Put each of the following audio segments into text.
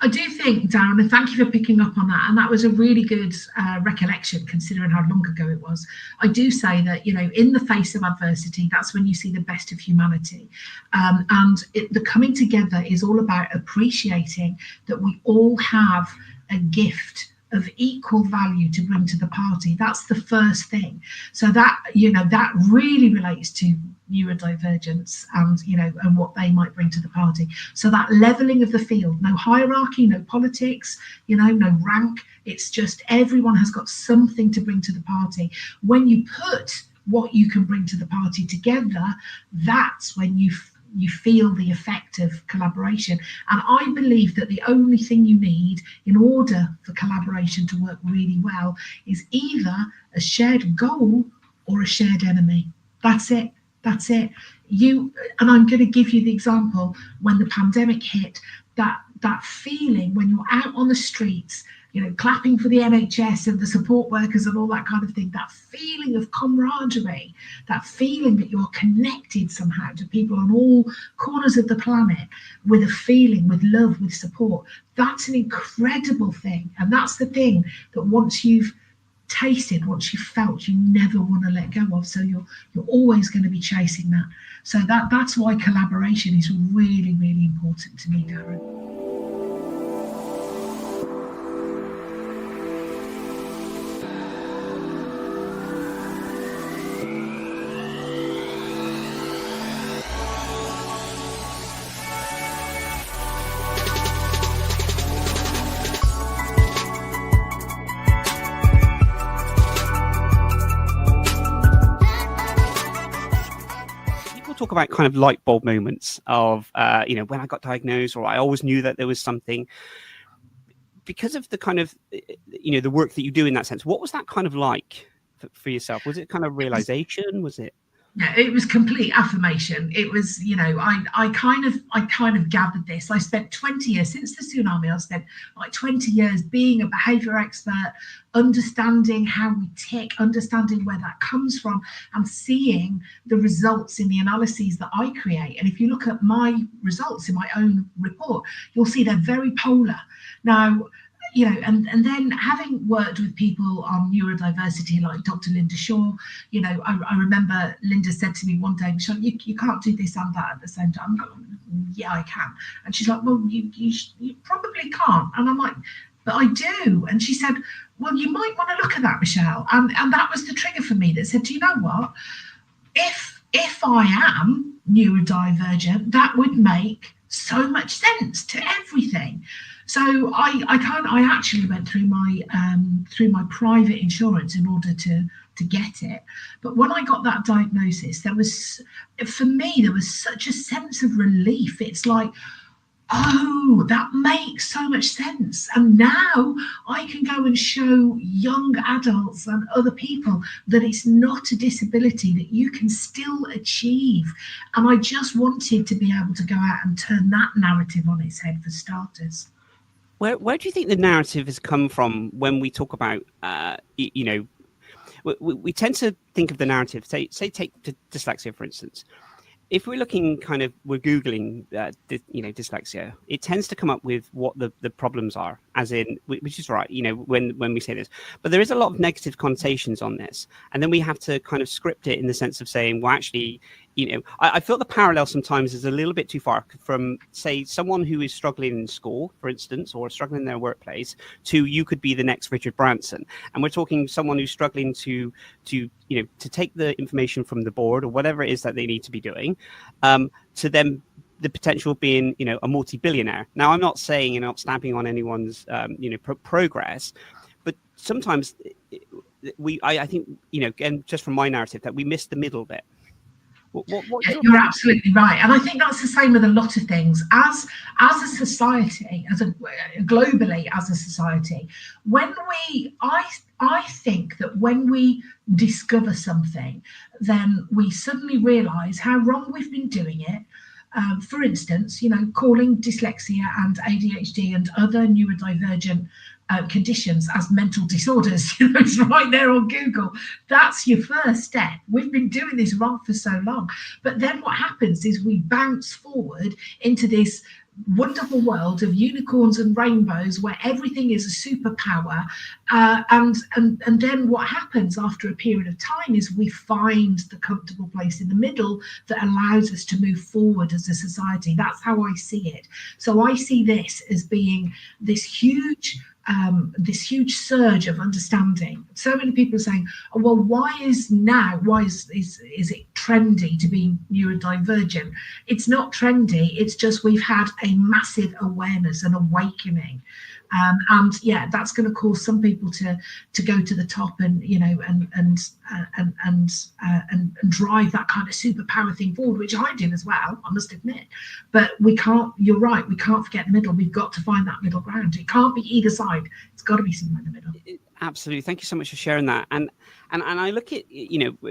I do think, Darren, and thank you for picking up on that. And that was a really good recollection, considering how long ago it was. I do say that, in the face of adversity, that's when you see the best of humanity. The coming together is all about appreciating that we all have a gift of equal value to bring to the party. That's the first thing. So that, that really relates to neurodivergence and what they might bring to the party. So that leveling of the field, no hierarchy, no politics, no rank. It's just everyone has got something to bring to the party. When you put what you can bring to the party together, that's when you feel the effect of collaboration. And I believe that the only thing you need in order for collaboration to work really well is either a shared goal or a shared enemy. That's it. And I'm going to give you the example when the pandemic hit, that feeling when you're out on the streets, clapping for the NHS and the support workers and all that kind of thing, that feeling of camaraderie, that feeling that you're connected somehow to people on all corners of the planet with a feeling, with love, with support. That's an incredible thing. And that's the thing that once you've tasted, once you've felt, you never want to let go of. So you're always going to be chasing that. So that's why collaboration is really, really important to me, Darren. Talk about kind of light bulb moments of when I got diagnosed, or I always knew that there was something, because of the kind of the work that you do in that sense. What was that kind of like for yourself? Was it kind of realization? Was it? Yeah, it was complete affirmation. It was, I kind of gathered this. I spent 20 years since the tsunami. I spent like 20 years being a behaviour expert, understanding how we tick, understanding where that comes from, and seeing the results in the analyses that I create. And if you look at my results in my own report, you'll see they're very polar. Now, and then having worked with people on neurodiversity like Dr. Linda Shaw, I remember Linda said to me one day, Michelle, you can't do this and that at the same time. I'm going, yeah, I can. And she's like, well, you probably can't. And I'm like, but I do. And she said, well, you might want to look at that, Michelle. And that was the trigger for me that said, do you know what? If I am neurodivergent, that would make so much sense to everything. So I actually went through my private insurance in order to get it. But when I got that diagnosis, there was such a sense of relief. It's like, oh, that makes so much sense. And now I can go and show young adults and other people that it's not a disability, that you can still achieve. And I just wanted to be able to go out and turn that narrative on its head for starters. Where do you think the narrative has come from when we talk about, we tend to think of the narrative, say take dyslexia, for instance. If we're looking we're Googling, dyslexia, it tends to come up with what the problems are, as in, which is right, when we say this. But there is a lot of negative connotations on this. And then we have to kind of script it in the sense of saying, well, actually, I feel the parallel sometimes is a little bit too far from, say, someone who is struggling in school, for instance, or struggling in their workplace, to you could be the next Richard Branson. And we're talking someone who's struggling to take the information from the board or whatever it is that they need to be doing, to them the potential of being, a multi-billionaire. Now, I'm not saying, not stamping on anyone's, progress, but sometimes I think, again, just from my narrative, that we miss the middle bit. You're absolutely right, and I think that's the same with a lot of things. As a society, globally as a society, I think that when we discover something, then we suddenly realise how wrong we've been doing it. For instance, calling dyslexia and ADHD and other neurodivergent conditions as mental disorders, it's right there on Google. That's your first step. We've been doing this wrong for so long. But then what happens is we bounce forward into this wonderful world of unicorns and rainbows where everything is a superpower, and then what happens after a period of time is we find the comfortable place in the middle that allows us to move forward as a society. That's how I see it. So I see this as being this huge surge of understanding. So many people are saying, oh, well, why is it trendy to be neurodivergent? It's not trendy, it's just we've had a massive awareness and awakening. And yeah, that's going to cause some people to go to the top and and drive that kind of superpower thing forward, which I do as well, I must admit. But we can't. You're right. We can't forget the middle. We've got to find that middle ground. It can't be either side. It's got to be somewhere in the middle. Absolutely. Thank you so much for sharing that. And I look at,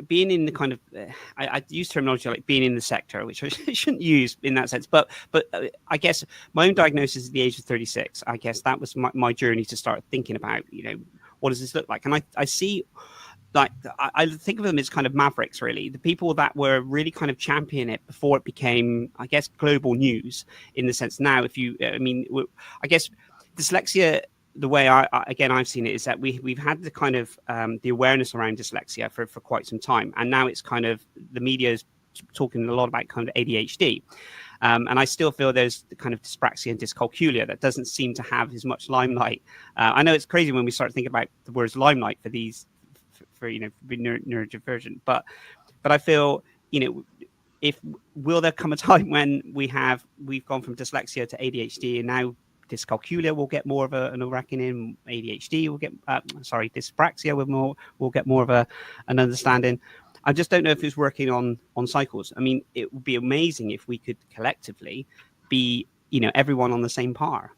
being in the kind of, I use terminology like being in the sector, which I shouldn't use in that sense. But I guess my own diagnosis at the age of 36, I guess that was my journey to start thinking about, what does this look like? And I see, like, I think of them as kind of mavericks, really. The people that were really kind of championing it before it became, I guess, global news, in the sense now, I guess dyslexia, the way I've seen it is that we've had the kind of the awareness around dyslexia for quite some time, and now it's kind of the media is talking a lot about kind of ADHD, and I still feel there's the kind of dyspraxia and dyscalculia that doesn't seem to have as much limelight. I know it's crazy when we start thinking about the words limelight for these for neurodivergent, but I feel will there come a time when we've gone from dyslexia to ADHD, and now dyscalculia will get more of an reckoning, ADHD will get dyspraxia will get more of an understanding. I just don't know if it's working on cycles. I mean, it would be amazing if we could collectively be everyone on the same par.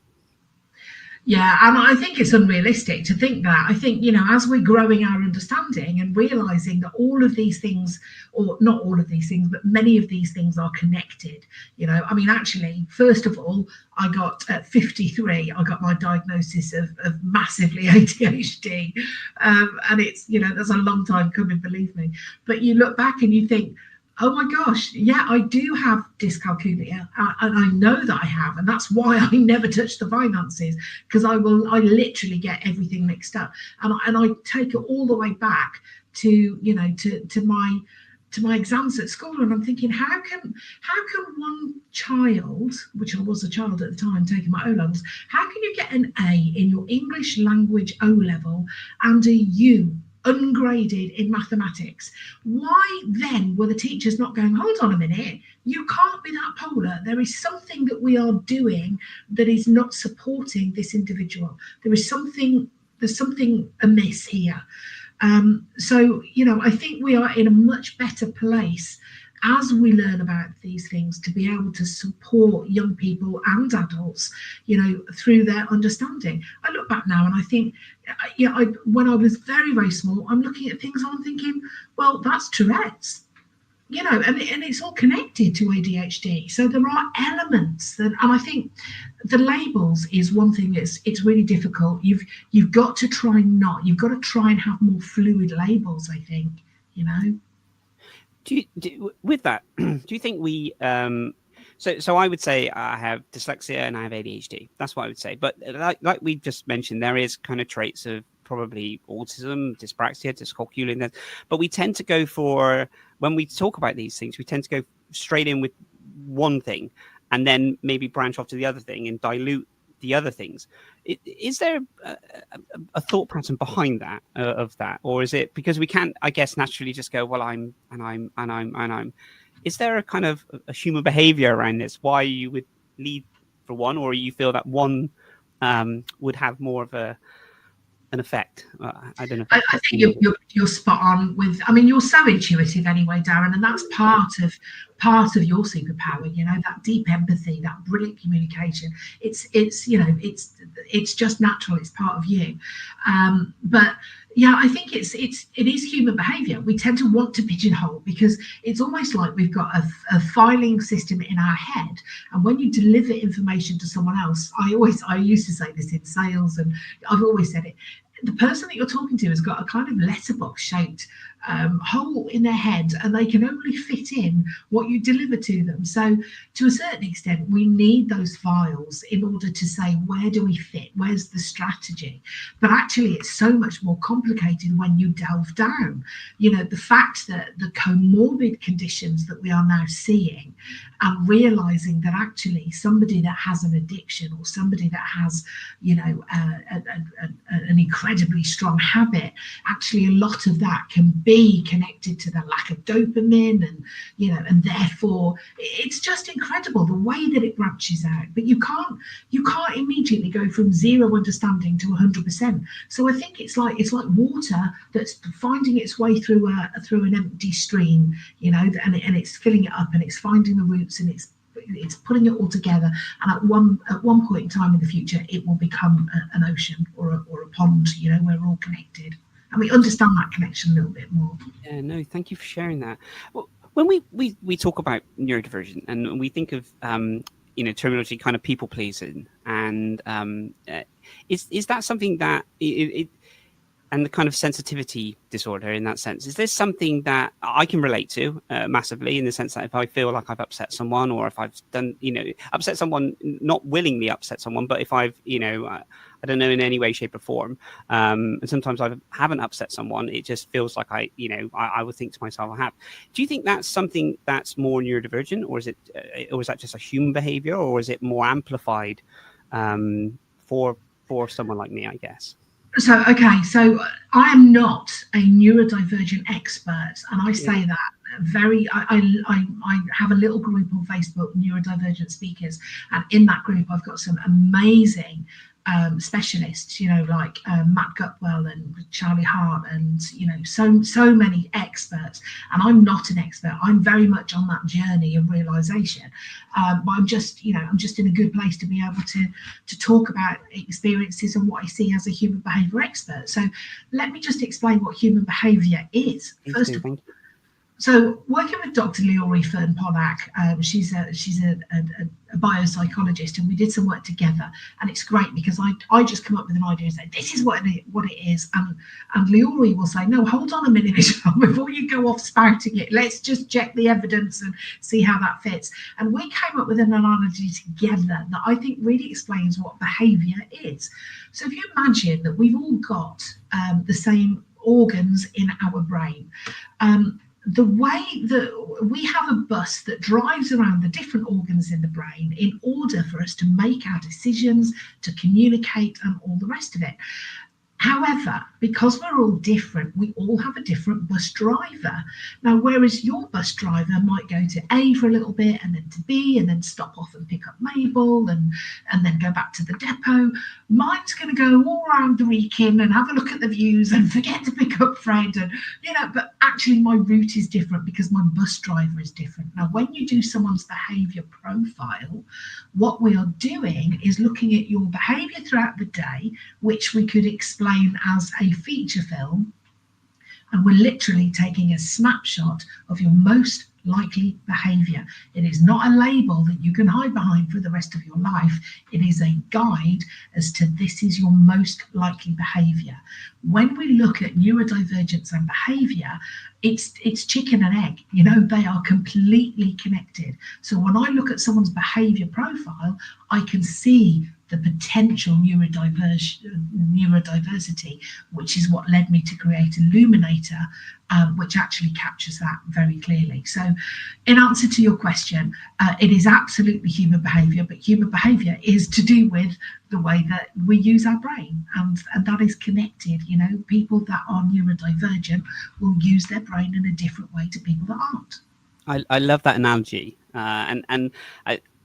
Yeah, and I think it's unrealistic to think that. I think, as we're growing our understanding and realizing that all of these things, or not all of these things, but many of these things are connected. Actually, first of all, I got at 53, I got my diagnosis of massively ADHD. And it's, that's a long time coming, believe me. But you look back and you think, oh my gosh, yeah, I do have dyscalculia, and I know that I have, and that's why I never touch the finances, because I literally get everything mixed up, and I take it all the way back to my exams at school, and I'm thinking, how can one child, which I was a child at the time taking my O-levels, how can you get an A in your English language O-level and a U ungraded in mathematics? Why then were the teachers not going, hold on a minute, you can't be that polar, there is something that we are doing that is not supporting this individual, there's something amiss here. So I think we are in a much better place as we learn about these things to be able to support young people and adults, through their understanding. I look back now and I think, when I was very, very small, I'm looking at things and I'm thinking, well, that's Tourette's, and it's all connected to ADHD. So there are elements and I think the labels is one thing. It's really difficult. You've got to try and have more fluid labels, I think, With that, do you think we so I would say I have dyslexia and I have ADHD. That's what I would say. But like we just mentioned, there is kind of traits of probably autism, dyspraxia, dyscalculia. But we tend to go for, when we talk about these things, we tend to go straight in with one thing and then maybe branch off to the other thing and dilute the other things. Is there a thought pattern behind that, of that, or is it because we can't, I guess, naturally just go, well, I'm. Is there a kind of a human behavior around this? Why you would lead for one, or you feel that one would have more of an effect? I don't know. I think you're spot on with. I mean, you're so intuitive anyway, Darren, and that's part of your superpower. That deep empathy, that brilliant communication. It's just natural. It's part of you. But yeah, I think it is human behavior. We tend to want to pigeonhole because it's almost like we've got a filing system in our head, and when you deliver information to someone else, I used to say this in sales, and I've always said it. The person that you're talking to has got a kind of letterbox shaped hole in their head, and they can only fit in what you deliver to them. So to a certain extent, we need those files in order to say, where do we fit? Where's the strategy? But actually, it's so much more complicated when you delve down. The fact that the comorbid conditions that we are now seeing, and realizing that actually somebody that has an addiction, or somebody that has, an incredibly strong habit, actually a lot of that can be connected to the lack of dopamine, and therefore it's just incredible the way that it branches out. But you can't immediately go from zero understanding to 100%. So I think it's like water that's finding its way through an empty stream, and it's filling it up, and it's finding the roots, and it's putting it all together, and at one point in time in the future, it will become an ocean or a pond, where we're all connected, and we understand that connection a little bit more. Yeah, no, thank you for sharing that. Well, when we talk about neurodivergent, and we think of terminology kind of people pleasing, and is that something that and the kind of sensitivity disorder in that sense, is this something that I can relate to massively, in the sense that if I feel like I've upset someone, or if I've done, upset someone, not willingly upset someone, but if I've, I don't know, in any way, shape or form, and sometimes I haven't upset someone, it just feels like I would think to myself, I have. Do you think that's something that's more neurodivergent, or is that just a human behavior, or is it more amplified for someone like me, I guess? So I am not a neurodivergent expert, and I say that I have a little group on Facebook, Neurodivergent Speakers, and in that group I've got some amazing specialists, like Matt Gutwell and Charlie Hart, and so many experts. And I'm not an expert. I'm very much on that journey of realization, but I'm just in a good place to be able to talk about experiences and what I see as a human behavior expert. So let me just explain what human behavior is. First of all, so working with Dr. Leori Fern-Pollack, she's a biopsychologist, and we did some work together, and it's great because I just come up with an idea and say, this is what it is, and Leori will say, no, hold on a minute, before you go off spouting it, let's just check the evidence and see how that fits. And we came up with an analogy together that I think really explains what behavior is. So if you imagine that we've all got the same organs in our brain, the way that we have a bus that drives around the different organs in the brain in order for us to make our decisions, to communicate, and all the rest of it. However, because we're all different, we all have a different bus driver. Now, whereas your bus driver might go to A for a little bit, and then to B, and then stop off and pick up Mabel, and then go back to the depot, mine's going to go all around the Wrekin and have a look at the views and forget to pick up Fred. And but actually my route is different because my bus driver is different. Now, when you do someone's behaviour profile, what we are doing is looking at your behaviour throughout the day, which we could explain as a feature film, and we're literally taking a snapshot of your most likely behavior. It is not a label that you can hide behind for the rest of your life. It is a guide as to this is your most likely behavior. When we look at neurodivergence and behavior, it's chicken and egg. They are completely connected. So when I look at someone's behavior profile, I can see the potential neurodiversity, which is what led me to create Illuminator, which actually captures that very clearly. So in answer to your question, it is absolutely human behavior, but human behavior is to do with the way that we use our brain, and that is connected. People that are neurodivergent will use their brain in a different way to people that aren't. I love that analogy, and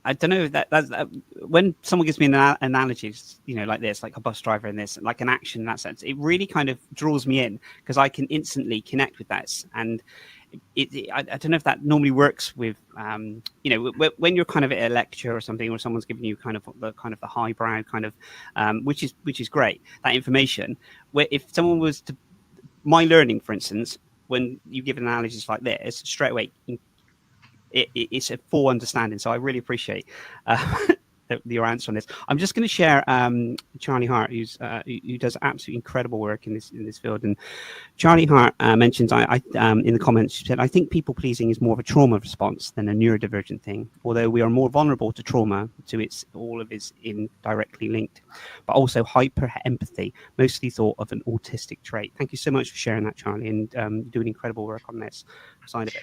I don't know if that's when someone gives me an analogy, like this, like a bus driver in this, like an action in that sense, it really kind of draws me in because I can instantly connect with that. And I don't know if that normally works with, when you're kind of at a lecture or something, or someone's giving you kind of the highbrow kind of, which is great, that information. Where if someone was to, my learning, for instance, when you give analogies like this, straight away, it's a full understanding. So I really appreciate your answer on this. I'm just going to share Charlie Hart, who does absolutely incredible work in this field. And Charlie Hart mentions in the comments, she said, "I think people pleasing is more of a trauma response than a neurodivergent thing. Although we are more vulnerable to trauma, all of is indirectly linked, but also hyper empathy, mostly thought of an autistic trait." Thank you so much for sharing that, Charlie, and doing incredible work on this side of it.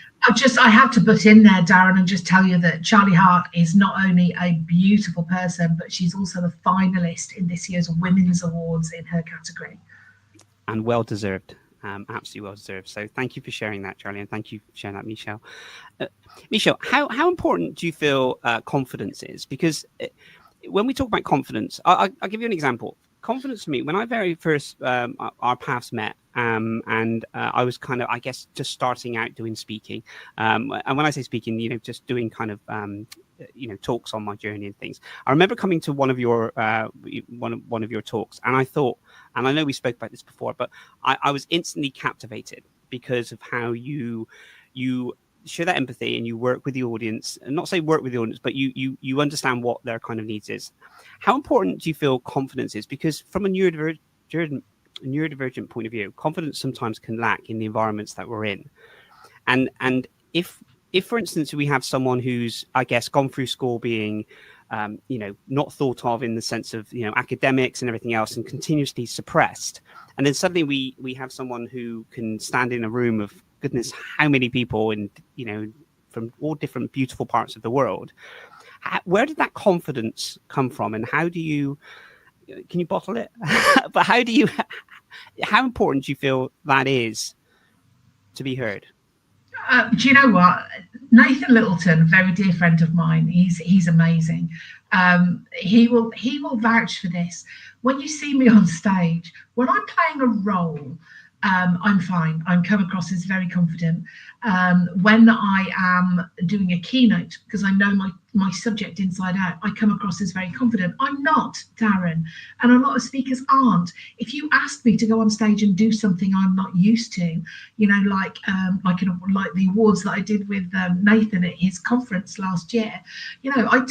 I have to butt in there, Darren, and just tell you that Charlie Hart is not only a beautiful person, but she's also a finalist in this year's Women's Awards in her category. And well deserved. Absolutely well deserved. So thank you for sharing that, Charlie, and thank you for sharing that, Michelle. Michelle, how important do you feel confidence is? Because when we talk about confidence, I'll give you an example. Confidence for me, when I very first our paths met, and I was kind of, I guess, just starting out doing speaking, and when I say speaking, just doing kind of talks on my journey and things. I remember coming to one of your talks, and I thought, and I know we spoke about this before, but I was instantly captivated because of how you share that empathy and you work with the audience, and not say work with the audience, but you understand what their kind of needs is. How important do you feel confidence is? Because from a neurodivergent point of view, confidence sometimes can lack in the environments that we're in. And if for instance, we have someone who's, I guess, gone through school being, not thought of in the sense of, academics and everything else, and continuously suppressed. And then suddenly we have someone who can stand in a room of goodness, how many people, and, from all different beautiful parts of the world. Where did that confidence come from? And how do you, can you bottle it? But how important do you feel that is to be heard? Do you know what? Nathan Littleton, a very dear friend of mine, he's amazing. He will vouch for this. When you see me on stage, when I'm playing a role, I'm fine. I'm come across as very confident. When I am doing a keynote, because I know my subject inside out, I come across as very confident. I'm not, Darren, and a lot of speakers aren't. If you ask me to go on stage and do something I'm not used to, like the awards that I did with Nathan at his conference last year, I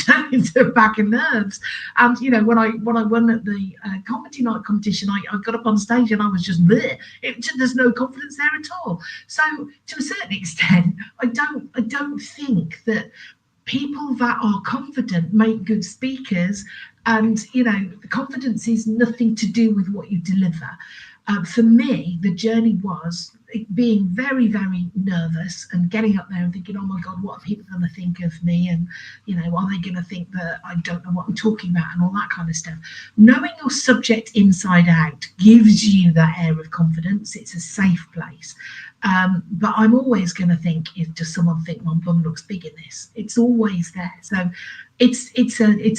turn into a bag of nerves. And when I won at the comedy night competition, I got up on stage and I was just bleh. There's no confidence there at all. So to a certain extent, I don't think that people that are confident make good speakers, and the confidence is nothing to do with what you deliver. For me, the journey was being very, very nervous and getting up there and thinking, oh my God, what are people going to think of me? And, are they going to think that I don't know what I'm talking about and all that kind of stuff? Knowing your subject inside out gives you that air of confidence. It's a safe place. But I'm always going to think, does someone think my bum looks big in this? It's always there. So it's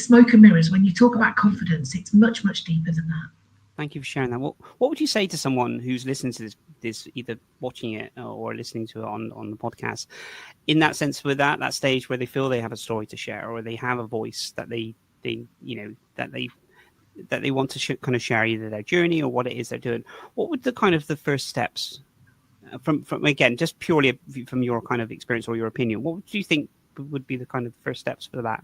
smoke and mirrors. When you talk about confidence, it's much, much deeper than that. Thank you for sharing that. What would you say to someone who's listening to this, either watching it or listening to it on the podcast, in that sense, with that stage where they feel they have a story to share, or they have a voice that they want to kind of share either their journey or what it is they're doing? What would the kind of the first steps from again, just purely from your kind of experience or your opinion, what do you think would be the kind of first steps for that?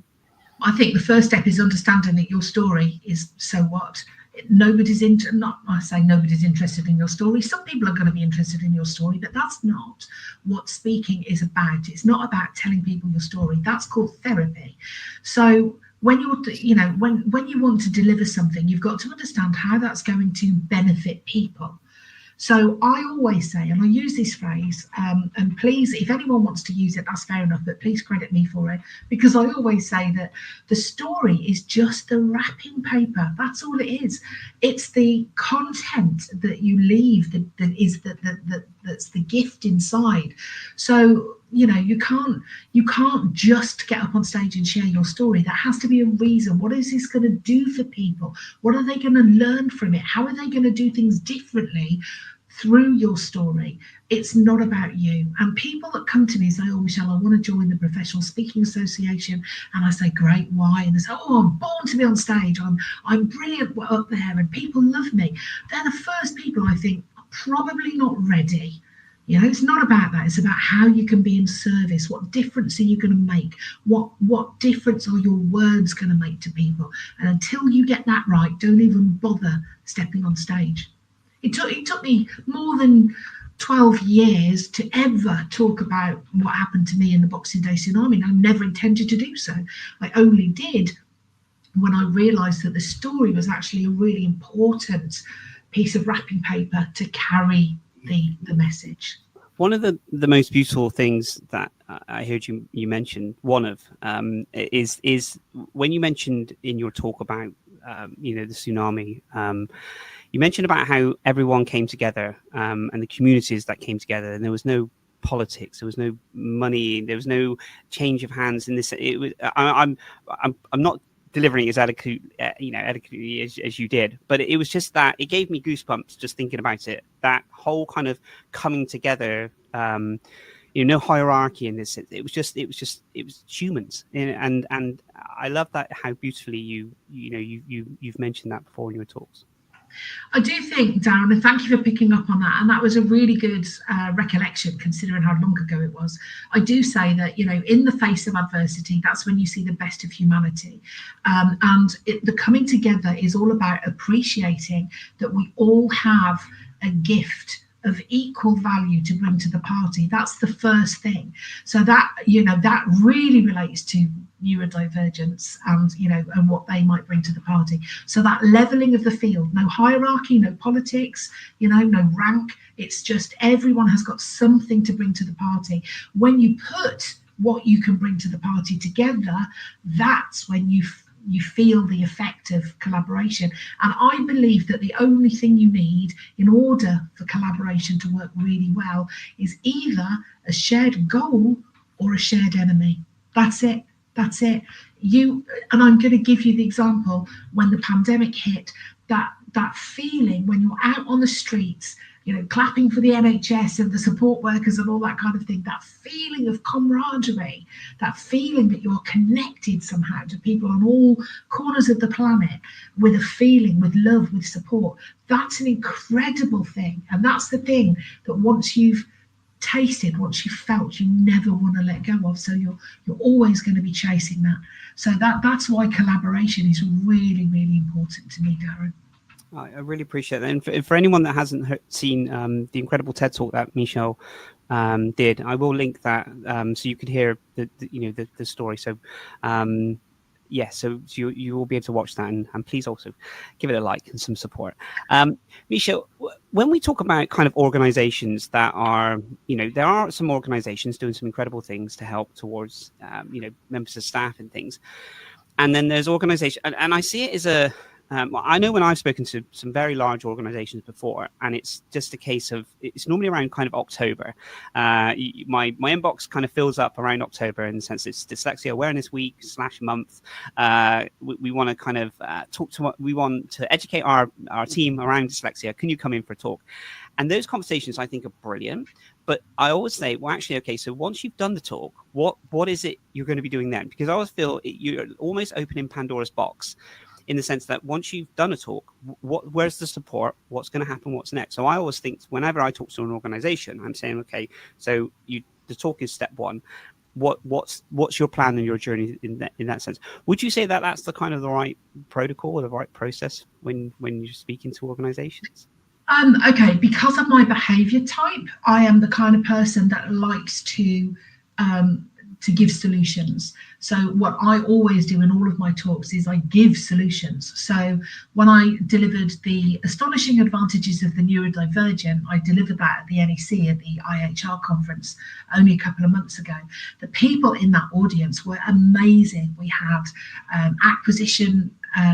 I think the first step is understanding that your story is so what. Nobody's interested in your story. Some people are going to be interested in your story, but that's not what speaking is about. It's not about telling people your story. That's called therapy. So when you're, when you want to deliver something, you've got to understand how that's going to benefit people. So I always say, and I use this phrase, and please, if anyone wants to use it, that's fair enough, but please credit me for it, because I always say that the story is just the wrapping paper. That's all it is. It's the content that you leave that's the gift inside. So you can't just get up on stage and share your story. There has to be a reason. What is this going to do for people? What are they going to learn from it? How are they going to do things differently through your story? It's not about you. And people that come to me say, oh, Michelle, I want to join the Professional Speaking Association. And I say, great, why? And they say, oh, I'm born to be on stage. I'm brilliant up there and people love me. They're the first people I think are probably not ready You know, it's not about that. It's about how you can be in service. What difference are you going to make? What difference are your words going to make to people? And until you get that right, don't even bother stepping on stage. It took me more than 12 years to ever talk about what happened to me in the Boxing Day tsunami. I never intended to do so. I only did when I realised that the story was actually a really important piece of wrapping paper to carry the message. One of the most beautiful things that I heard you mention, is when you mentioned in your talk about the tsunami. You mentioned about how everyone came together, and the communities that came together, and there was no politics, there was no money, there was no change of hands in this. It was I'm not delivering as adequately as you did, but it was just that it gave me goosebumps just thinking about it. That whole kind of coming together, no hierarchy in this. It was humans, and I love that, how beautifully you've mentioned that before in your talks. I do think, Darren, and thank you for picking up on that, and that was a really good recollection considering how long ago it was. I do say that, in the face of adversity, that's when you see the best of humanity. The coming together is all about appreciating that we all have a gift of equal value to bring to the party. That's the first thing. So that, that really relates to neurodivergence and what they might bring to the party. So that leveling of the field, no hierarchy, no politics, no rank. It's just everyone has got something to bring to the party. When you put what you can bring to the party together, that's when you feel the effect of collaboration. And I believe that the only thing you need in order for collaboration to work really well is either a shared goal or a shared enemy. That's it. And I'm going to give you the example when the pandemic hit, that feeling when you're out on the streets, clapping for the NHS and the support workers and all that kind of thing, that feeling of camaraderie, that feeling that you're connected somehow to people on all corners of the planet with a feeling, with love, with support. That's an incredible thing. And that's the thing that once you've tasted, once you've felt, you never want to let go of. So you're always going to be chasing that. So that's why collaboration is really, really important to me, Darren. I really appreciate that. And for anyone that hasn't seen the incredible TED Talk that Michelle did, I will link that so you could hear the story. So so you will be able to watch that, and please also give it a like and some support. Michelle, when we talk about kind of organizations that are, there are some organizations doing some incredible things to help towards, members of staff and things. And then there's organizations, and I see it as I know when I've spoken to some very large organizations before, and it's just a case of, it's normally around kind of October. My inbox kind of fills up around October, in the sense it's Dyslexia Awareness Week / month. We want to kind of we want to educate our team around dyslexia. Can you come in for a talk? And those conversations I think are brilliant. But I always say, well, actually, okay, so once you've done the talk, what is it you're going to be doing then? Because I always feel you're almost opening Pandora's box, in the sense that once you've done a talk, where's the support? What's going to happen? What's next? So I always think, whenever I talk to an organization, I'm saying, okay, so the talk is step one. What's your plan and your journey in that sense? Would you say that that's the kind of the right protocol or the right process when you're speaking to organizations? Okay, because of my behaviour type, I am the kind of person that likes to give solutions. So what I always do in all of my talks is I give solutions. So when I delivered the Astonishing Advantages of the Neurodivergent, I delivered that at the NEC at the IHR conference only a couple of months ago. The people in that audience were amazing. We had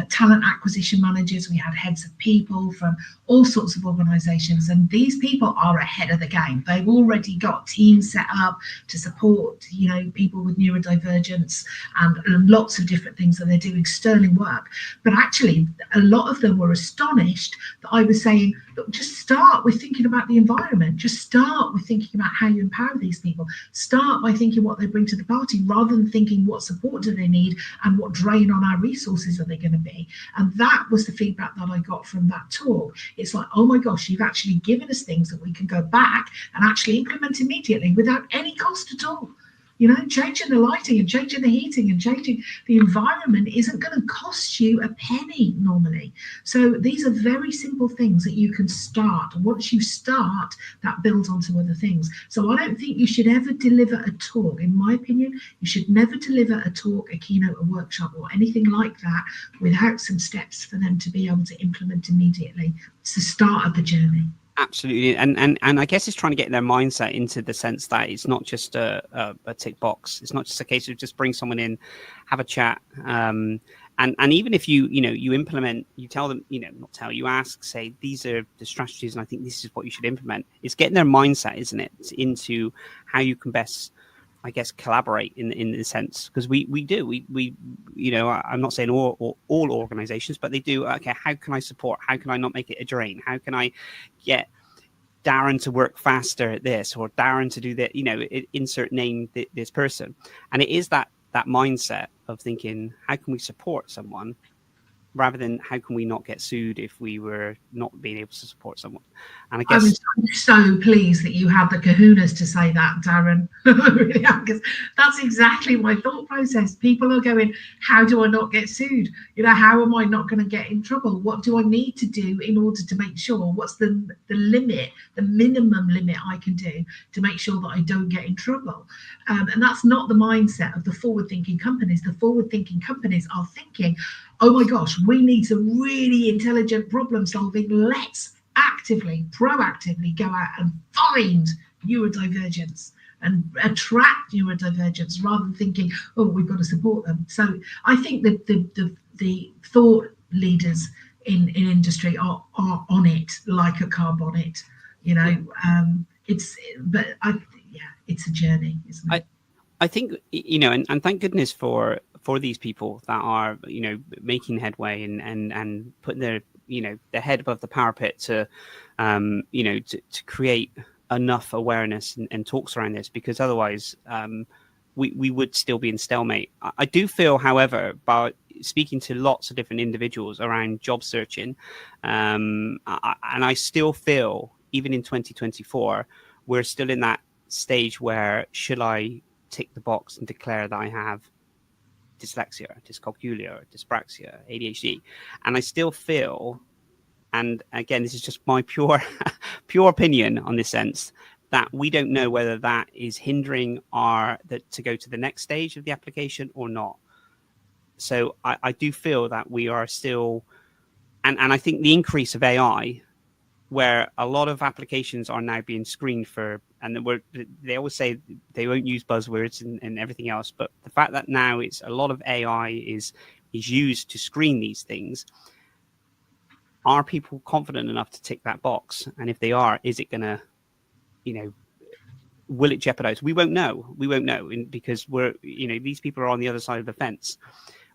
talent acquisition managers, we had heads of people from all sorts of organizations, and these people are ahead of the game. They've already got teams set up to support people with neurodivergence and lots of different things that they're doing sterling work. But actually a lot of them were astonished that I was saying, Look, just start with thinking about the environment. Just start with thinking about how you empower these people. Start by thinking what they bring to the party, rather than thinking what support do they need and what drain on our resources are they going to be. And that was the feedback that I got from that talk. It's like, oh my gosh, you've actually given us things that we can go back and actually implement immediately without any cost at all. You know, changing the lighting and changing the heating and changing the environment isn't going to cost you a penny normally. So these are very simple things that you can start. And once you start, that builds onto other things. So I don't think you should ever deliver a talk. In my opinion, you should never deliver a talk, a keynote, a workshop, or anything like that without some steps for them to be able to implement immediately. It's the start of the journey. Absolutely, and I guess it's trying to get their mindset into the sense that it's not just a tick box. It's not just a case of just bring someone in, have a chat, and even if you implement, you tell them, you ask, say, these are the strategies, and I think this is what you should implement. It's getting their mindset, isn't it, into how you can best, I guess, collaborate in the sense, because we I'm not saying all organizations, but they do. Okay, how can I support? How can I not make it a drain? How can I get Darren to work faster at this, or Darren to do that? Insert name this person, and it is that mindset of thinking, how can we support someone, rather than how can we not get sued if we were not being able to support someone. And I guess I'm so pleased that you had the kahunas to say that, Darren. Really, because that's exactly my thought process. People are going, how do I not get sued? How am I not going to get in trouble? What do I need to do in order to make sure? What's the limit, the minimum limit I can do to make sure that I don't get in trouble? And that's not the mindset of the forward-thinking companies. The forward-thinking companies are thinking, oh my gosh, we need some really intelligent problem solving. Let's proactively go out and find neurodivergence and attract neurodivergence, rather than thinking, oh, we've got to support them. So I think that the thought leaders in industry are on it like a car bonnet. It's a journey, isn't it? I think, and thank goodness for these people that are, making headway and putting their head above the parapet to create enough awareness and talks around this, because otherwise we would still be in stalemate. I do feel, however, by speaking to lots of different individuals around job searching, and I still feel, even in 2024, we're still in that stage where, should I tick the box and declare that I have dyslexia, dyscalculia, dyspraxia, ADHD? And I still feel, and again, this is just my pure opinion on this sense, that we don't know whether that is hindering to go to the next stage of the application or not. So I do feel that we are still, and I think the increase of AI, where a lot of applications are now being screened for, and they always say they won't use buzzwords and everything else, but the fact that now it's a lot of AI is used to screen these things, are people confident enough to tick that box? And if they are, is it going to, will it jeopardize? We won't know, because these people are on the other side of the fence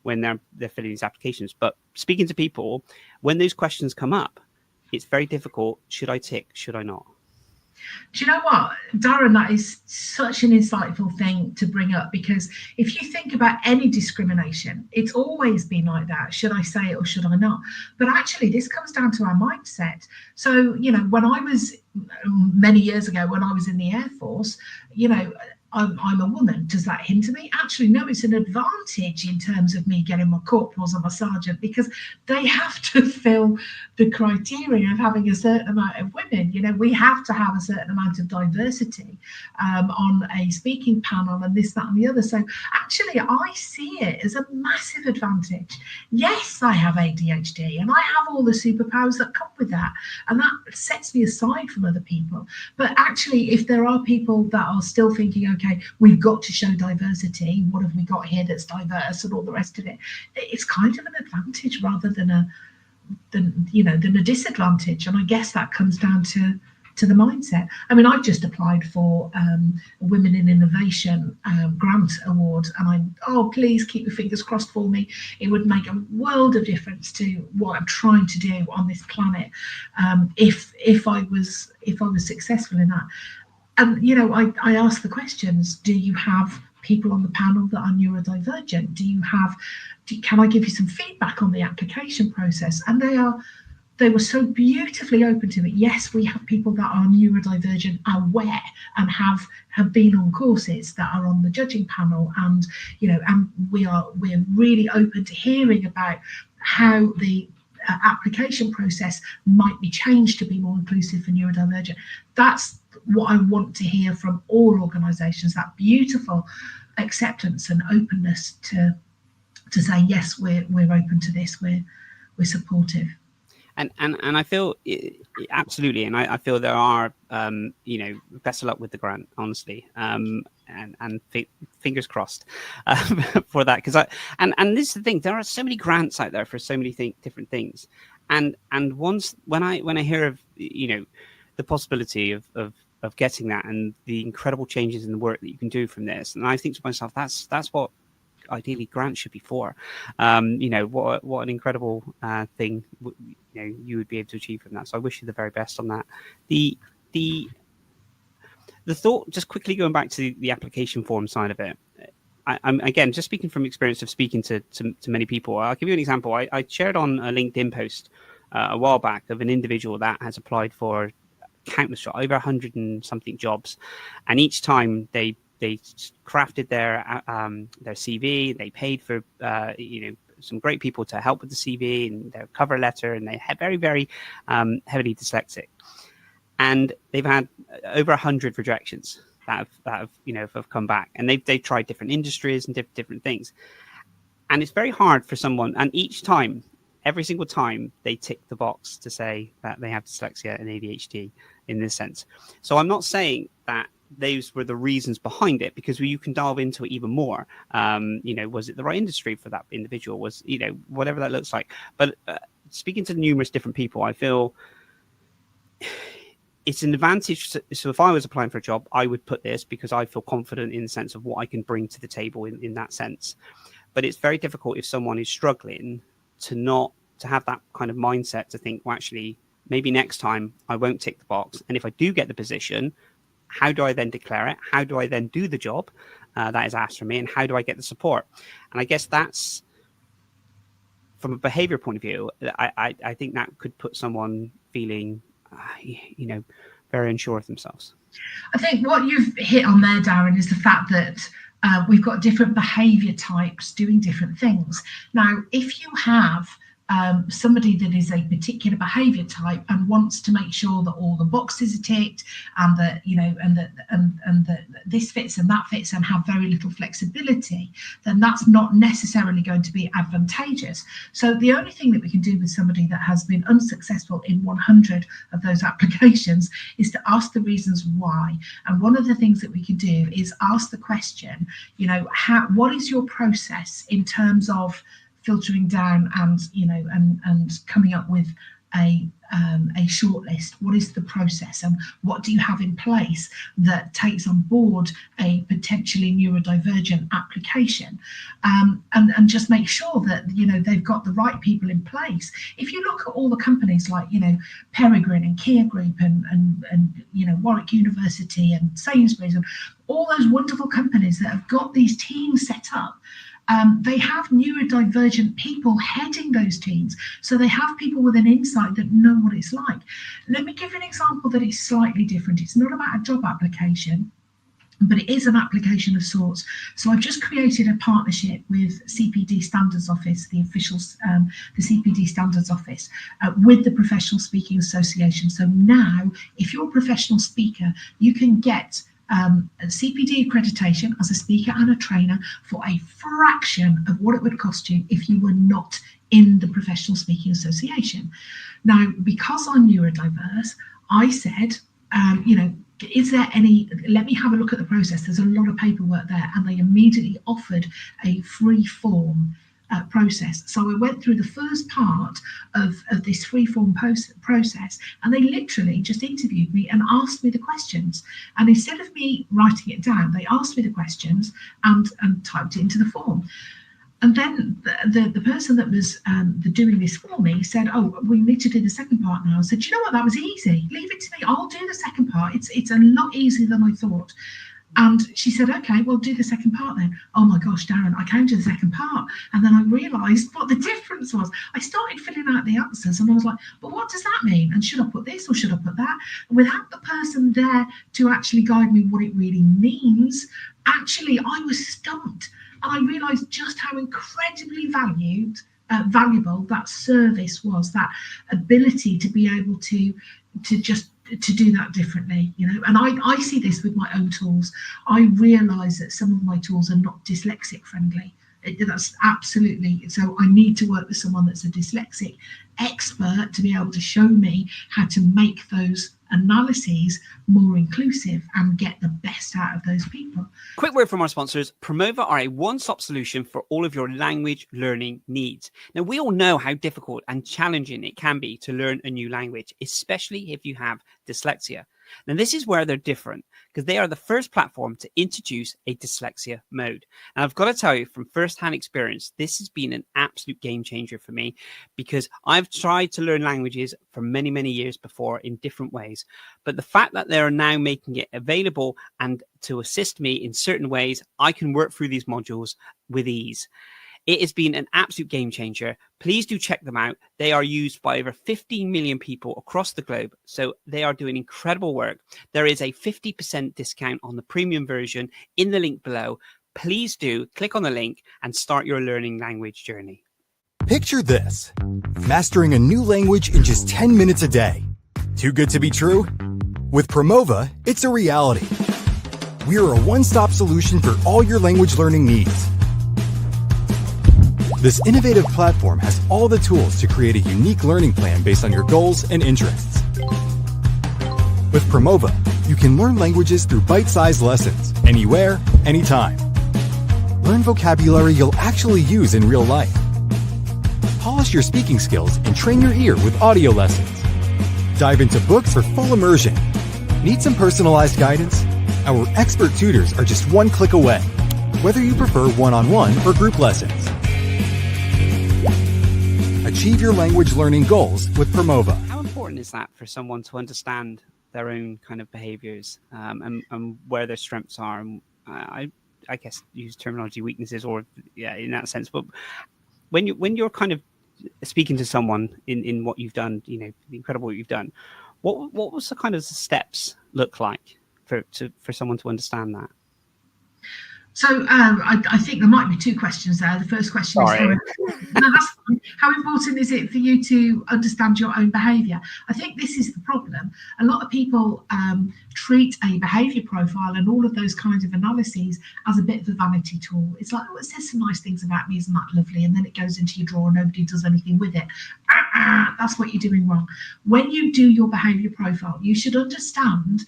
when they're filling these applications. But speaking to people, when those questions come up, it's very difficult. Should I tick? Should I not? Do you know what, Darren, that is such an insightful thing to bring up, because if you think about any discrimination, it's always been like that. Should I say it or should I not? But actually, this comes down to our mindset. So, when I was, many years ago, when I was in the Air Force, I'm a woman. Does that hinder me? Actually, no, it's an advantage in terms of me getting my corporals and my sergeant, because they have to fill the criteria of having a certain amount of women. We have to have a certain amount of diversity on a speaking panel and this, that, and the other. So actually, I see it as a massive advantage. Yes, I have ADHD and I have all the superpowers that come with that, and that sets me aside from other people. But actually, if there are people that are still thinking, okay, we've got to show diversity, what have we got here that's diverse, and all the rest of it, it's kind of an advantage rather than a disadvantage. And I guess that comes down to the mindset. I mean, I've just applied for a Women in Innovation grant award, and please keep your fingers crossed for me. It would make a world of difference to what I'm trying to do on this planet, if I was successful in that. And I ask the questions: do you have people on the panel that are neurodivergent? Can I give you some feedback on the application process? And they were so beautifully open to it. Yes, we have people that are neurodivergent aware and have been on courses that are on the judging panel, and and we're really open to hearing about how the application process might be changed to be more inclusive for neurodivergent. That's what I want to hear from all organisations, that beautiful acceptance and openness to say, yes, we're open to this, we're supportive. And I feel absolutely, and I feel there are best of luck with the grant, honestly, and fingers crossed for that, because and this is the thing, there are so many grants out there for so many different things, and once when I hear of the possibility of getting that and the incredible changes in the work that you can do from this, and I think to myself, that's what ideally grants should be for. What an incredible thing you would be able to achieve from that. So I wish you the very best on that. The thought, just quickly going back to the application form side of it, I'm again just speaking from experience of speaking to many people. I'll give you an example. I shared on a LinkedIn post a while back of an individual that has applied for countless jobs, over 100 and something jobs, and each time they crafted their CV. They paid for some great people to help with the CV and their cover letter, and they had very, very heavily dyslexic, and they've had over 100 rejections that have come back, and they've tried different industries and different things, and it's very hard for someone. And each time, every single time, they tick the box to say that they have dyslexia and ADHD in this sense. So I'm not saying that those were the reasons behind it, because you can delve into it even more. Was it the right industry for that individual? Was whatever that looks like. But speaking to numerous different people, I feel it's an advantage. So if I was applying for a job, I would put this because I feel confident in the sense of what I can bring to the table in that sense. But it's very difficult if someone is struggling to have that kind of mindset to think, well, actually, maybe next time I won't tick the box. And if I do get the position, how do I then declare it? How do I then do the job that is asked from me? And how do I get the support? And I guess that's, from a behavior point of view, I think that could put someone feeling, very unsure of themselves. I think what you've hit on there, Darren, is the fact that we've got different behavior types doing different things. Now, if you have somebody that is a particular behavior type and wants to make sure that all the boxes are ticked, and that that this fits and that fits, and have very little flexibility, then that's not necessarily going to be advantageous. So the only thing that we can do with somebody that has been unsuccessful in 100 of those applications is to ask the reasons why. And one of the things that we can do is ask the question, what is your process in terms of filtering down and coming up with a shortlist? What is the process, and what do you have in place that takes on board a potentially neurodivergent application, and just make sure that they've got the right people in place. If you look at all the companies like Peregrine and Kia Group and Warwick University and Sainsbury's and all those wonderful companies that have got these teams set up, they have neurodivergent people heading those teams. So they have people with an insight that know what it's like. Let me give you an example that is slightly different. It's not about a job application, but it is an application of sorts. So I've just created a partnership with CPD Standards Office, the CPD Standards Office, with the Professional Speaking Association. So now, if you're a professional speaker, you can get CPD accreditation as a speaker and a trainer for a fraction of what it would cost you if you were not in the Professional Speaking Association. Now, because I'm neurodiverse, I said, is there any, let me have a look at the process. There's a lot of paperwork there, and they immediately offered a free form process. So I went through the first part of this free-form process, and they literally just interviewed me and asked me the questions. And instead of me writing it down, they asked me the questions and typed it into the form. And then the person that was doing this for me said, "Oh, we need to do the second part now." I said, "You know what? That was easy. Leave it to me. I'll do the second part. It's a lot easier than I thought." And she said, "Okay, well, do the second part then." Oh my gosh, Darren, I came to the second part, and then I realised what the difference was. I started filling out the answers, and I was like, "But what does that mean? And should I put this or should I put that?" And without the person there to actually guide me what it really means, actually, I was stumped. And I realised just how incredibly valuable that service was, that ability to be able to do that differently, you know. And I see this with my own tools. I realise that some of my tools are not dyslexic friendly. That's absolutely, so I need to work with someone that's a dyslexic expert to be able to show me how to make those analyses more inclusive and get the best out of those people. Quick word from our sponsors. Promova are a one-stop solution for all of your language learning needs. Now, we all know how difficult and challenging it can be to learn a new language, especially if you have dyslexia. Now, this is where they're different, because they are the first platform to introduce a dyslexia mode. And I've got to tell you from first-hand experience, this has been an absolute game changer for me, because I've tried to learn languages for many, many years before in different ways. But the fact that they're now making it available and to assist me in certain ways, I can work through these modules with ease. It has been an absolute game changer. Please do check them out. They are used by over 15 million people across the globe. So they are doing incredible work. There is a 50% discount on the premium version in the link below. Please do click on the link and start your learning language journey. Picture this: mastering a new language in just 10 minutes a day. Too good to be true? With Promova, it's a reality. We are a one-stop solution for all your language learning needs. This innovative platform has all the tools to create a unique learning plan based on your goals and interests. With Promova, you can learn languages through bite-sized lessons, anywhere, anytime. Learn vocabulary you'll actually use in real life. Polish your speaking skills and train your ear with audio lessons. Dive into books for full immersion. Need some personalized guidance? Our expert tutors are just one click away, whether you prefer one-on-one or group lessons. Achieve your language learning goals with Promova. How important is that for someone to understand their own kind of behaviors and where their strengths are? And I guess use terminology weaknesses, or in that sense. But when you're kind of speaking to someone in what you've done, you know, the incredible what you've done, what was the kind of steps look like for someone to understand that? So I think there might be two questions there. The first question is how important is it for you to understand your own behaviour? I think this is the problem. A lot of people treat a behaviour profile and all of those kinds of analyses as a bit of a vanity tool. It's like, oh, it says some nice things about me, isn't that lovely? And then it goes into your drawer and nobody does anything with it. That's what you're doing wrong. When you do your behaviour profile, you should understand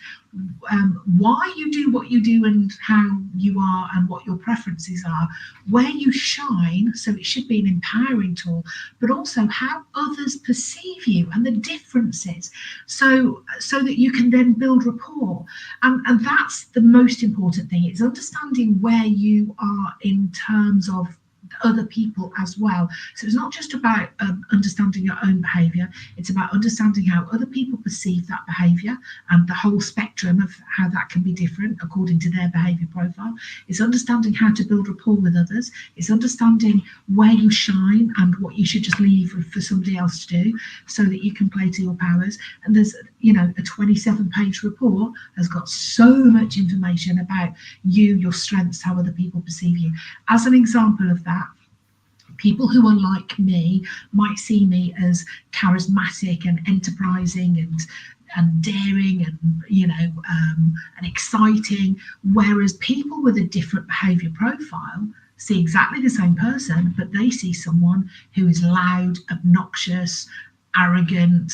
why you do what you do and how you are and what your preferences are, where you shine. So it should be an empowering tool, but also how others perceive you and the differences, so that you can then build rapport. And that's the most important thing. It's understanding where you are in terms of other people as well. So it's not just about understanding your own behaviour, it's about understanding how other people perceive that behaviour and the whole spectrum of how that can be different according to their behaviour profile. It's understanding how to build rapport with others. It's understanding where you shine and what you should just leave for somebody else to do so that you can play to your powers. And there's, you know, a 27-page report has got so much information about you, your strengths, how other people perceive you. As an example of that, people who are like me might see me as charismatic and enterprising and daring and, you know, and exciting, whereas people with a different behaviour profile see exactly the same person, but they see someone who is loud, obnoxious, arrogant,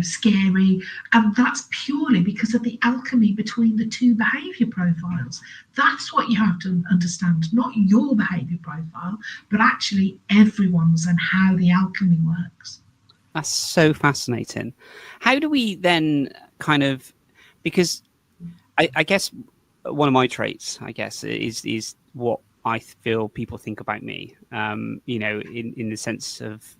scary. And that's purely because of the alchemy between the two behaviour profiles. That's what you have to understand, not your behaviour profile, but actually everyone's, and how the alchemy works. That's so fascinating. How do we then because I guess one of my traits, is what I feel people think about me, in the sense of,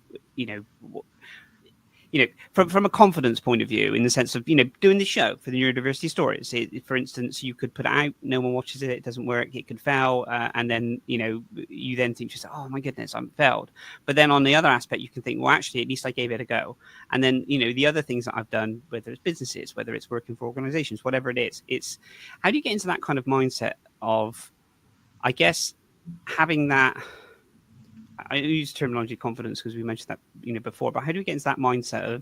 from a confidence point of view, in the sense of, doing the show for the neurodiversity stories. For instance, you could put it out, no one watches it, it doesn't work, it could fail. And then, you then think, just, oh my goodness, I'm failed. But then on the other aspect, you can think, well, actually, at least I gave it a go. And then, the other things that I've done, whether it's businesses, whether it's working for organizations, whatever it is, it's how do you get into that kind of mindset of, I guess, having that, I use terminology confidence because we mentioned that before, but how do we get into that mindset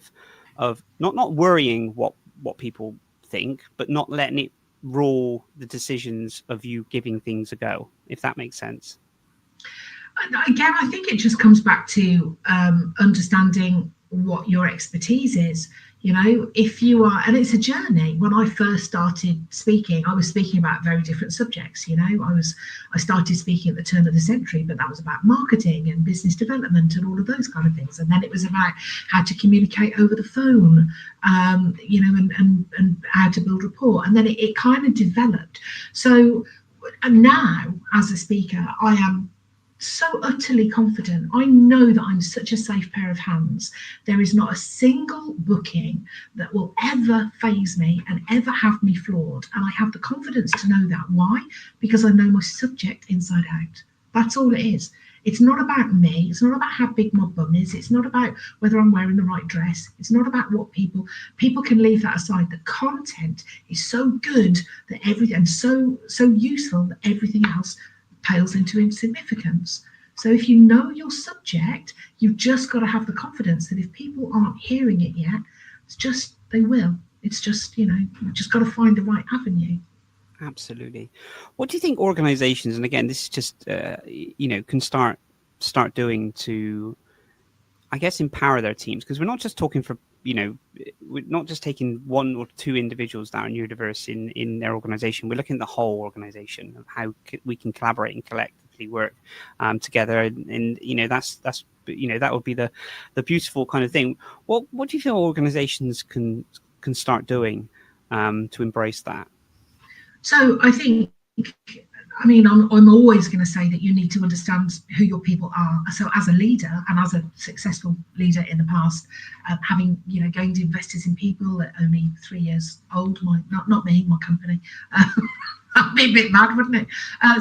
of not worrying what people think, but not letting it rule the decisions of you giving things a go, if that makes sense? Again, I think it just comes back to understanding what your expertise is. If you are, and it's a journey. When I first started speaking, I was speaking about very different subjects. I started speaking at the turn of the century, but that was about marketing and business development and all of those kind of things. And then it was about how to communicate over the phone, and how to build rapport. And then it kind of developed. So, and now as a speaker, I am so utterly confident. I know that I'm such a safe pair of hands. There is not a single booking that will ever faze me and ever have me flawed. And I have the confidence to know that. Why? Because I know my subject inside out. That's all it is. It's not about me. It's not about how big my bum is. It's not about whether I'm wearing the right dress. It's not about what people can leave that aside. The content is so good that everything, so useful that everything else pales into insignificance. So if you know your subject, you've just got to have the confidence that if people aren't hearing it yet, they will. It's just, you've just got to find the right avenue. Absolutely. What do you think organizations, and again, this is just, can start doing to, I guess, empower their teams? Because we're not just talking for, we're not just taking one or two individuals that are neurodiverse in their organization. We're looking at the whole organization of how we can collaborate and collectively work together. And that's that would be the beautiful kind of thing. What do you feel organizations can start doing to embrace that? So I think, I'm always going to say that you need to understand who your people are. So as a leader, and as a successful leader in the past, having gained investors in people at only 3 years old, not me, my company. That'd be a bit mad, wouldn't it?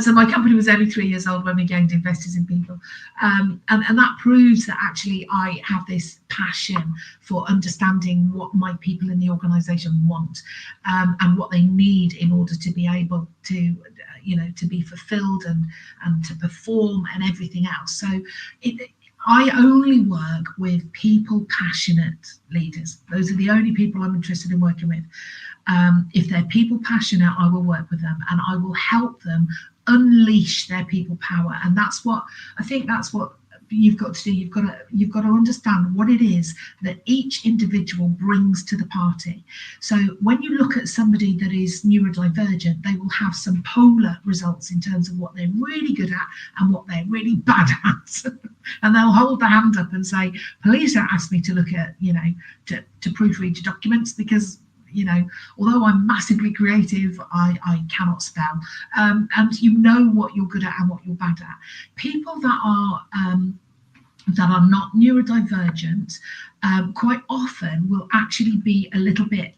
So my company was only 3 years old when we gained investors in people. And that proves that actually I have this passion for understanding what my people in the organisation want, and what they need in order to be able to, to be fulfilled and to perform and everything else. So I only work with people passionate leaders. Those are the only people I'm interested in working with. If they're people passionate, I will work with them and I will help them unleash their people power. And that's what you've got to do. You've got to understand what it is that each individual brings to the party. So when you look at somebody that is neurodivergent, they will have some polar results in terms of what they're really good at and what they're really bad at. And they'll hold their hand up and say, please don't ask me to look at, to proofread your documents, because although I'm massively creative, I cannot spell. And what you're good at and what you're bad at. People that are not neurodivergent quite often will actually be a little bit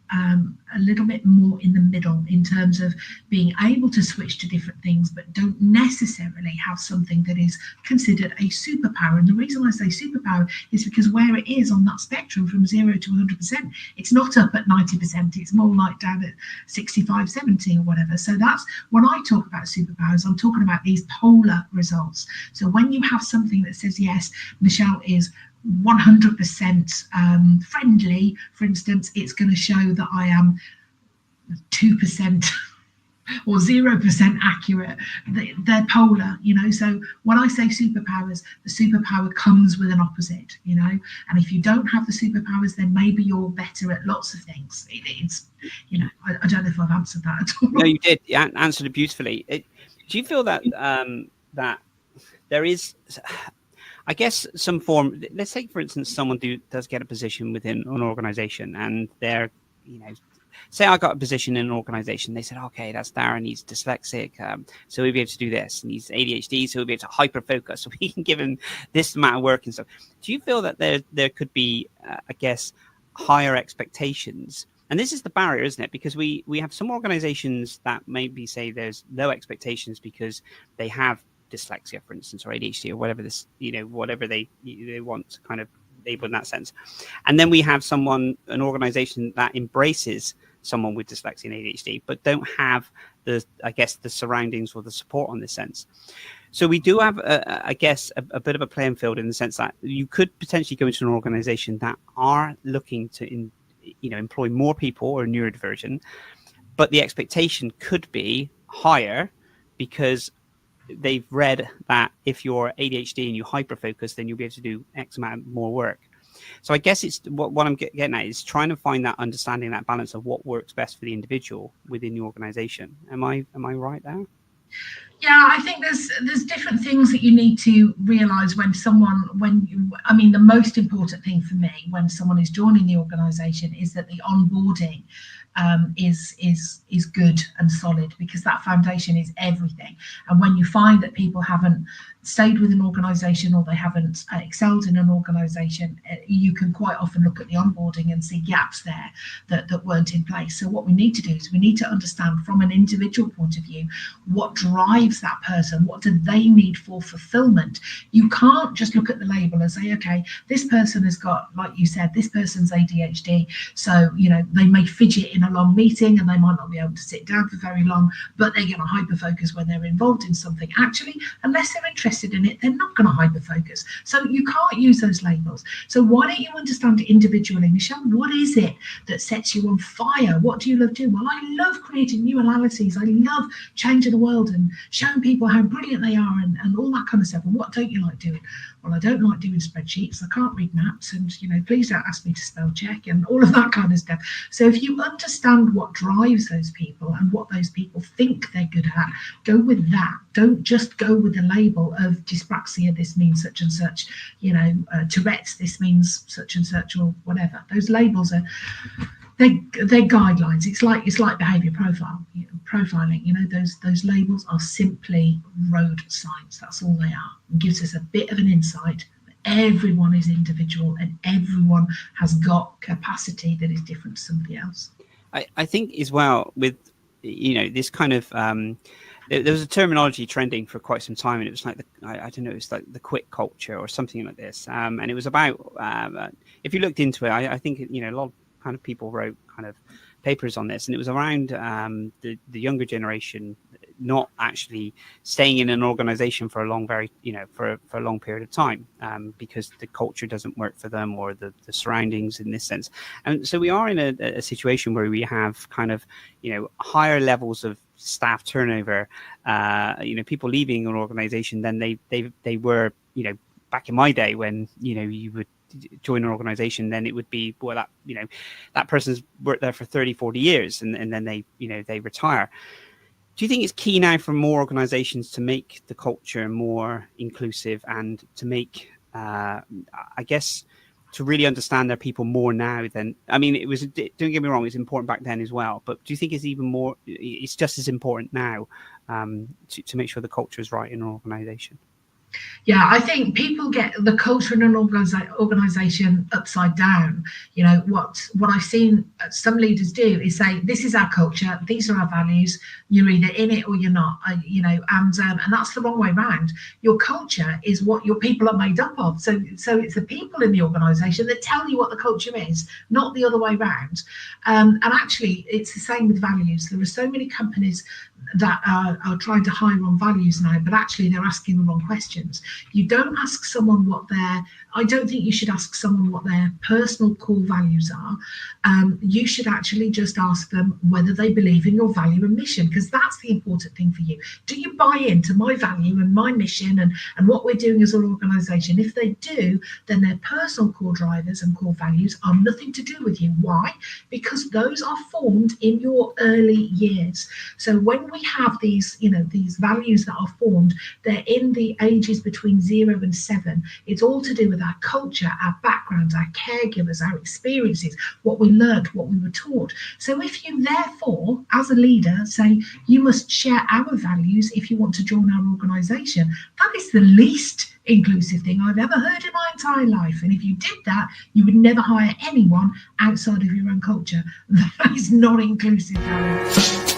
more in the middle in terms of being able to switch to different things, but don't necessarily have something that is considered a superpower. And the reason I say superpower is because where it is on that spectrum from 0 to 100%, it's not up at 90%, it's more like down at 65, 70 or whatever. So that's when I talk about superpowers, I'm talking about these polar results. So when you have something that says, yes, Michelle is 100% friendly, for instance, it's going to show that I am 2% or 0% accurate. They're polar, so when I say superpowers, the superpower comes with an opposite, and if you don't have the superpowers, then maybe you're better at lots of things. It's I don't know if I've answered that at all. No, you did. You answered it beautifully. Do you feel that that there is, I guess, some form, let's say for instance someone does get a position within an organization, and they're, say I got a position in an organization, they said, okay, that's Darren, he's dyslexic, so we'll be able to do this, and he's ADHD, so we'll be able to hyper focus, so we can give him this amount of work and stuff. Do you feel that there could be, I guess, higher expectations? And this is the barrier, isn't it? Because we have some organizations that maybe say there's low expectations because they have dyslexia, for instance, or ADHD, or whatever this, whatever they want to kind of label in that sense. And then we have an organization that embraces someone with dyslexia and ADHD, but don't have the surroundings or the support on this sense. So we do have, a bit of a playing field in the sense that you could potentially go into an organization that are looking to, employ more people or neurodivergent, but the expectation could be higher because they've read that if you're ADHD and you hyperfocus, then you'll be able to do X amount more work. So I guess it's what I'm getting at is trying to find that understanding, that balance of what works best for the individual within the organization. Am I right there? Yeah, I think there's different things that you need to realize the most important thing for me when someone is joining the organization is that the onboarding is good and solid, because that foundation is everything. And when you find that people haven't stayed with an organization or they haven't excelled in an organization, you can quite often look at the onboarding and see gaps there that weren't in place. So what we need to do is we need to understand from an individual point of view what drives that person, what do they need for fulfillment. You can't just look at the label and say, okay, this person has got, like you said, this person's ADHD, so they may fidget in a long meeting and they might not be able to sit down for very long, but they're going to hyper focus when they're involved in something. Actually, unless they're interested in it, they're not going to hyper focus. So you can't use those labels. So why don't you understand it individually, Michelle? What is it that sets you on fire? What do you love doing? Well, I love creating new analyses. I love changing the world and showing people how brilliant they are and all that kind of stuff. And what don't you like doing? Well, I don't like doing spreadsheets. I can't read maps, and please don't ask me to spell check and all of that kind of stuff. So if you understand what drives those people and what those people think they're good at, go with that. Don't just go with the label of dyspraxia, this means such and such, Tourette's, this means such and such, or whatever. Those labels are they're guidelines. It's like behaviour profiling. Those labels are simply road signs. That's all they are. It gives us a bit of an insight. Everyone is individual and everyone has got capacity that is different to somebody else. I think as well with this kind of there was a terminology trending for quite some time, and it was like I don't know, it's like the quit culture or something like this, and it was about if you looked into it, I think a lot of kind of people wrote kind of papers on this, and it was around the younger generation not actually staying in an organization for a long for a long period of time because the culture doesn't work for them, or the surroundings in this sense. And so we are in a situation where we have kind of higher levels of staff turnover, people leaving an organization than they were back in my day, when you would join an organization, then it would be, well, that person's worked there for 30-40 years and then they retire. Do you think it's key now for more organizations to make the culture more inclusive and to make to really understand their people more now than, it was, don't get me wrong, it's important back then as well, but do you think it's just as important now to make sure the culture is right in an organization? Yeah, I think people get the culture in an organisation upside down. What I've seen some leaders do is say, this is our culture, these are our values, you're either in it or you're not, and that's the wrong way round. Your culture is what your people are made up of. So it's the people in the organisation that tell you what the culture is, not the other way round. And actually, it's the same with values. There are so many companies that are trying to hire on values now, but actually they're asking the wrong questions. You don't ask someone what their I don't think you should ask someone what their personal core values are. You should actually just ask them whether they believe in your value and mission, because that's the important thing for you. Do you buy into my value and my mission and what we're doing as an organisation? If they do, then their personal core drivers and core values are nothing to do with you. Why? Because those are formed in your early years. So when we have these, these values that are formed, they're in the ages between 0 and 7. It's all to do with our culture, our backgrounds, our caregivers, our experiences, what we learned, what we were taught. So if you therefore, as a leader, say you must share our values if you want to join our organisation, that is the least inclusive thing I've ever heard in my entire life. And if you did that, you would never hire anyone outside of your own culture. That is not inclusive, Darren.